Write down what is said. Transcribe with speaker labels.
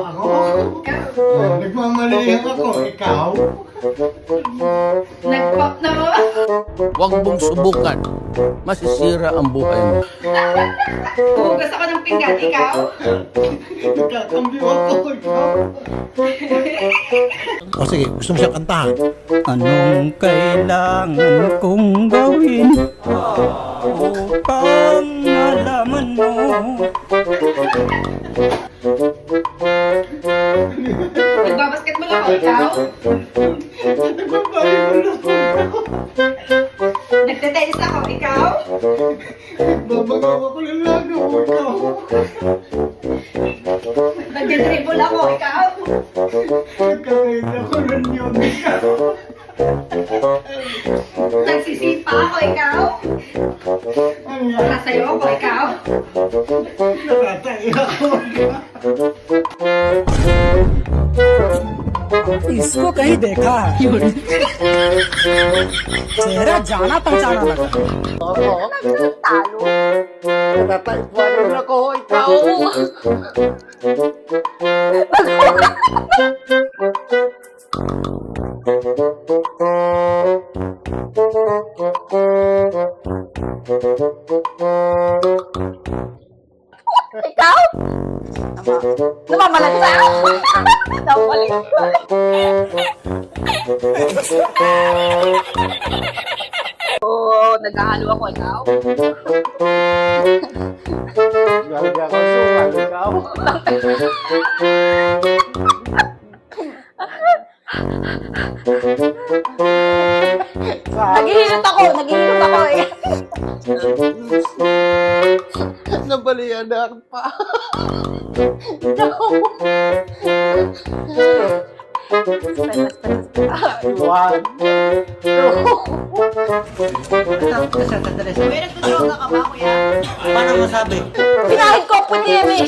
Speaker 1: Ako? Nagmamali ako, ikaw?
Speaker 2: Nag-pop na mo?
Speaker 3: Huwag mong subukan. Masisira ang buhay mo.
Speaker 2: Hugas ako ng pinggan, ikaw?
Speaker 1: Nagkakambi ako, ikaw?
Speaker 4: O sige, gusto mo siyang kantahan?
Speaker 5: Anong kailangan kong gawin upang malaman mo?
Speaker 2: Nagbabasketball ako, ikaw?
Speaker 1: Nagbabayol ako, ikaw?
Speaker 2: Nagte-tennis ako, ikaw?
Speaker 1: Babagawa ko ng lagaw, ikaw?
Speaker 2: Nagde-dribble ako, ikaw?
Speaker 1: Nagkakain ako ng yun, ikaw?
Speaker 2: Nagsisipa ako, ikaw?
Speaker 1: Ano yan?
Speaker 2: Nasayo ako, ikaw?
Speaker 1: Nakatay ako, ikaw?
Speaker 5: इसको कहीं देखा है चेहरा जाना पहचाना लगा
Speaker 2: Talo.
Speaker 1: Nakataikwanan ako, ikaw?
Speaker 2: Ikaw? Namamalag sa ako. Namamalag ka. Oo, naghahalo ako, ikaw?
Speaker 1: Gaga ko, suwan, ikaw?
Speaker 2: Naghihilot ako eh.
Speaker 1: Nabalian na ako pa. One, two.
Speaker 2: Kuya, nagtutulungan ka ba, kuya?
Speaker 4: Paano masabi?
Speaker 2: Pinahid ko po niya eh.